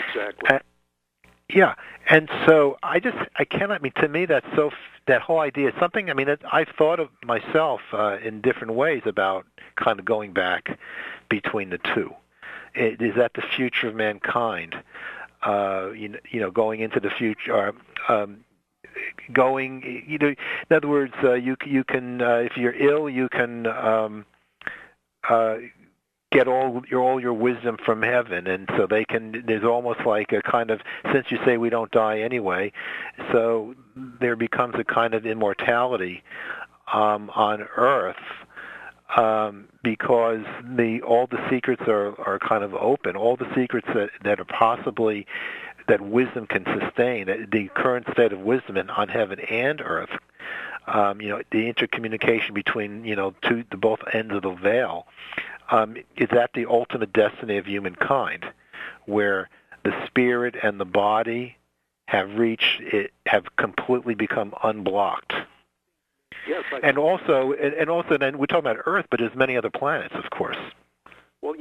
Exactly. Yeah, and so to me, that whole idea is something, I've thought of myself in different ways about kind of going back between the two. Is that the future of mankind? Going into the future, in other words, you can, if you're ill, you can get all your wisdom from heaven, and so there's almost like a kind of, since you say we don't die anyway, so there becomes a kind of immortality on earth, because all the secrets are kind of open, all the secrets that are possibly that wisdom can sustain, the current state of wisdom on heaven and earth, the intercommunication between, the both ends of the veil, is that the ultimate destiny of humankind, where the spirit and the body have completely become unblocked. Yes, and also then we're talking about Earth, but there's many other planets, of course. Well,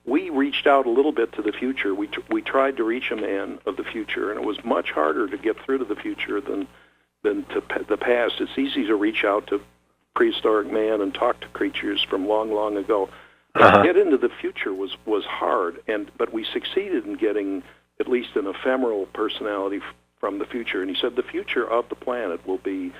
we reached out a little bit to the future. We tried to reach a man of the future, and it was much harder to get through to the future than to the past. It's easy to reach out to prehistoric man and talk to creatures from long, long ago. But to get into the future was hard, but we succeeded in getting at least an ephemeral personality from the future. And he said the future of the planet will be,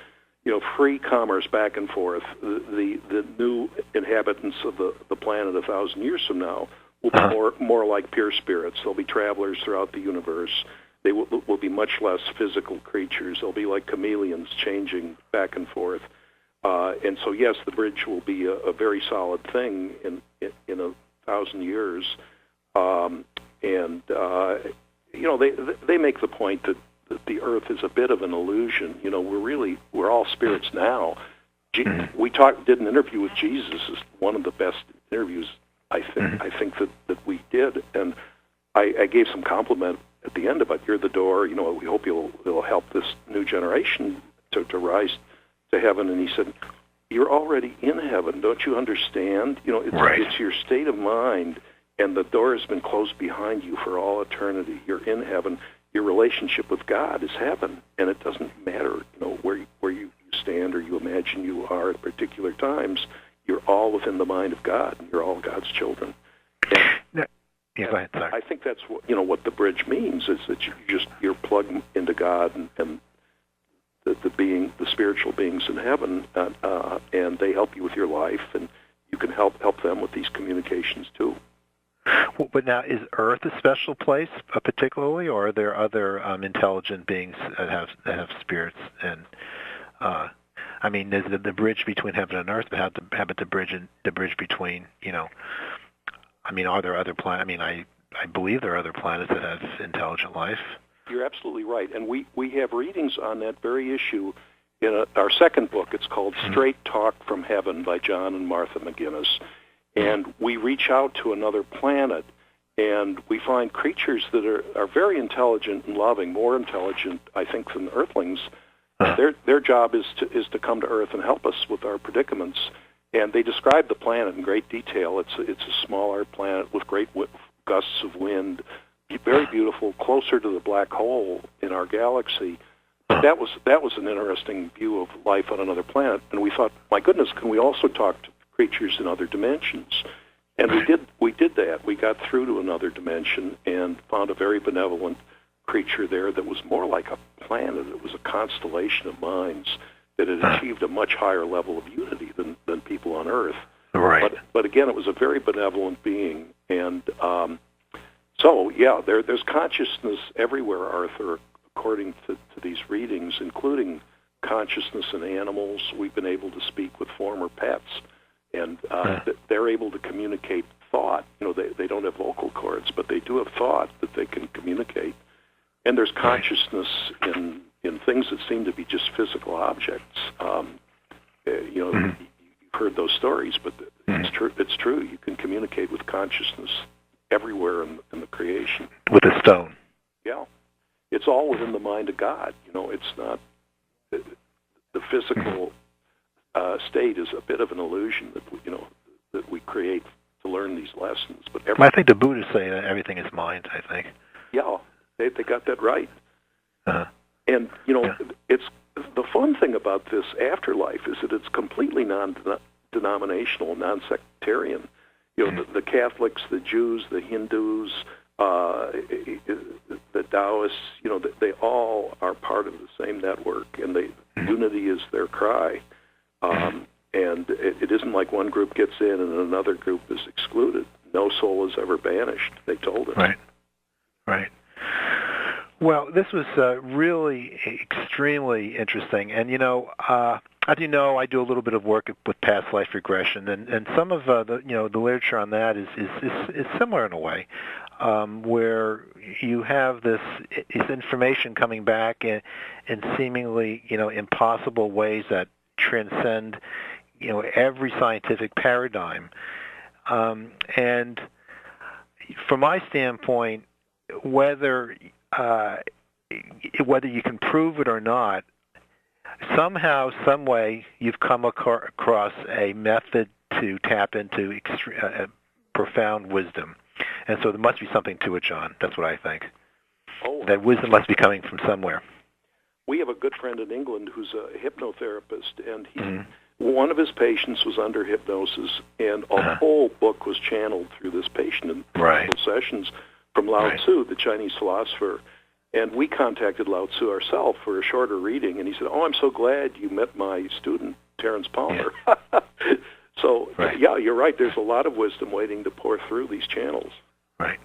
free commerce back and forth. The new inhabitants of the planet 1,000 years from now will be more like pure spirits. They'll be travelers throughout the universe. They will be much less physical creatures. They'll be like chameleons, changing back and forth. And so, yes, the bridge will be a very solid thing in 1,000 years. They make the point that the Earth is a bit of an illusion. We're all spirits now. We did an interview with Jesus. It's one of the best interviews I think that we did, and I gave some compliment at the end about you're the door. We hope it'll help this new generation to rise to heaven. And he said, "You're already in heaven, don't you understand? It's your state of mind, and the door has been closed behind you for all eternity. You're in heaven. Your relationship with God is heaven, and it doesn't matter, where you stand or you imagine you are at particular times. You're all within the mind of God, and you're all God's children." Yeah, go ahead. Sorry. I think that's what the bridge means, is that you're plugged into God and the spiritual beings in heaven, and they help you with your life, and you can help them with these communications too. Well, but now, is Earth a special place, particularly, or are there other intelligent beings that have spirits? And there's the bridge between heaven and earth, but how about the bridge between, are there other planets? I believe there are other planets that have intelligent life. You're absolutely right, and we have readings on that very issue in our second book. It's called Straight Talk from Heaven by John and Martha McGinnis. And we reach out to another planet, and we find creatures that are very intelligent and loving, more intelligent, I think, than Earthlings. Their job is to come to Earth and help us with our predicaments. And they describe the planet in great detail. It's a smaller planet with great gusts of wind, very beautiful, closer to the black hole in our galaxy. That was an interesting view of life on another planet. And we thought, my goodness, can we also talk to creatures in other dimensions? And we did that. We got through to another dimension and found a very benevolent creature there that was more like a planet. It was a constellation of minds that had achieved a much higher level of unity than people on Earth. Right. But again, it was a very benevolent being. And there's consciousness everywhere, Arthur, according to these readings, including consciousness in animals. We've been able to speak with former pets. And they're able to communicate thought. They don't have vocal cords, but they do have thought that they can communicate. And there's consciousness in things that seem to be just physical objects. You've heard those stories, but it's true. It's true. You can communicate with consciousness everywhere in the creation. With a stone. Yeah, it's all within the mind of God. It's not the physical. State is a bit of an illusion that we create to learn these lessons. But I think the Buddhists say that everything is mind. I think. Yeah, they got that right. And it's the fun thing about this afterlife is that it's completely non-denominational, non-sectarian. The Catholics, the Jews, the Hindus, the Taoists. They all are part of the same network, and unity is their cry. And it isn't like one group gets in and another group is excluded. No soul is ever banished, they told us. Right. Well, this was really extremely interesting, and as you know, I do a little bit of work with past life regression, and some of the literature on that is similar in a way, where you have this information coming back in seemingly impossible ways that transcend every scientific paradigm, and from my standpoint, whether you can prove it or not, somehow, some way, you've come across a method to tap into profound wisdom. And so there must be something to it, John. That's what I think. Oh, that wisdom must be coming from somewhere. We have a good friend in England who's a hypnotherapist, and one of his patients was under hypnosis, and a whole book was channeled through this patient in sessions from Lao Tzu, the Chinese philosopher. And we contacted Lao Tzu ourselves for a shorter reading, and he said, I'm so glad you met my student, Terence Palmer. Yeah. So, yeah, you're right. There's a lot of wisdom waiting to pour through these channels. Right.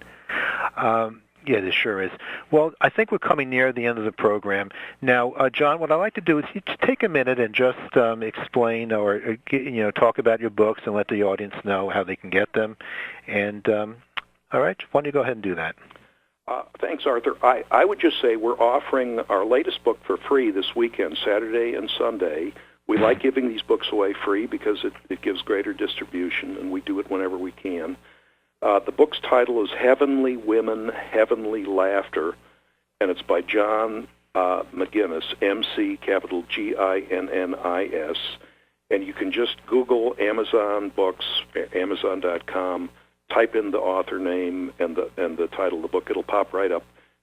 Yeah, there sure is. Well, I think we're coming near the end of the program. Now, John, what I'd like to do is you take a minute and just explain or talk about your books and let the audience know how they can get them. And, all right, why don't you go ahead and do that? Thanks, Arthur. I would just say we're offering our latest book for free this weekend, Saturday and Sunday. We like giving these books away free because it gives greater distribution, and we do it whenever we can. The book's title is Heavenly Women, Heavenly Laughter, and it's by John McGinnis, M-C, capital G-I-N-N-I-S. And you can just Google Amazon Books, Amazon.com, type in the author name and the title of the book. It'll pop right up.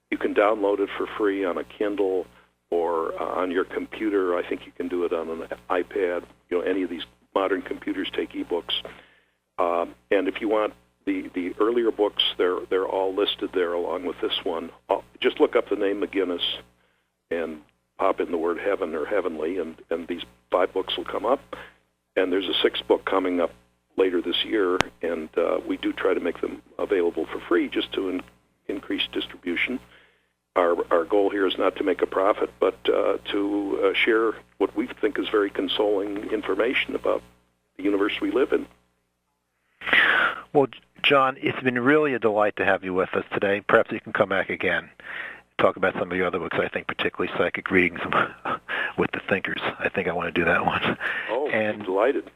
You can download it for free on a Kindle or on your computer. I think you can do it on an iPad. Any of these modern computers take ebooks. And if you want the earlier books, they're all listed there along with this one. Just look up the name McGinnis and pop in the word heaven or heavenly, and these 5 books will come up. And there's a 6th book coming up later this year, and we do try to make them available for free just to increase distribution. Our goal here is not to make a profit, but to share what we think is very consoling information about the universe we live in. Well, John, it's been really a delight to have you with us today. Perhaps you can come back again, talk about some of your other books, I think, particularly Psychic Readings with the Thinkers. I think I want to do that one. Oh, I'm delighted.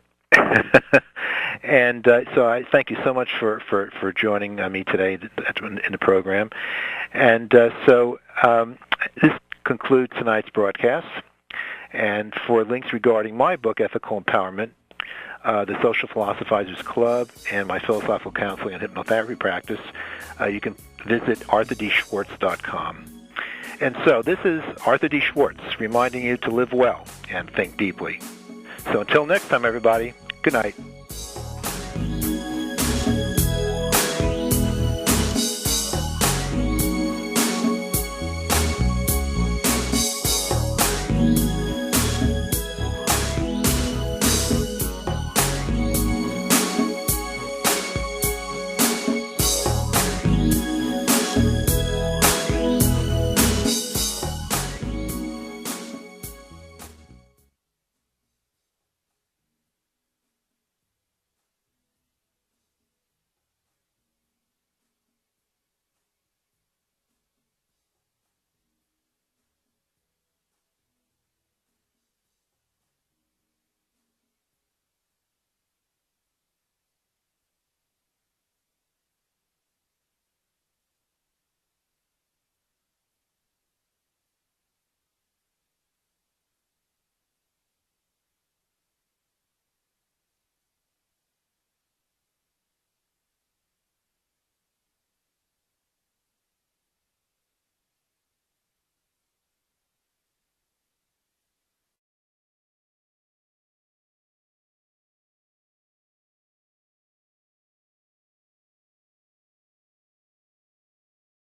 And so I thank you so much for joining me today in the program. And so this concludes tonight's broadcast. And for links regarding my book, Ethical Empowerment, the Social Philosophizers Club, and my philosophical counseling and hypnotherapy practice, you can visit arthurdschwartz.com. And so this is Arthur D. Schwartz reminding you to live well and think deeply. So until next time, everybody, good night.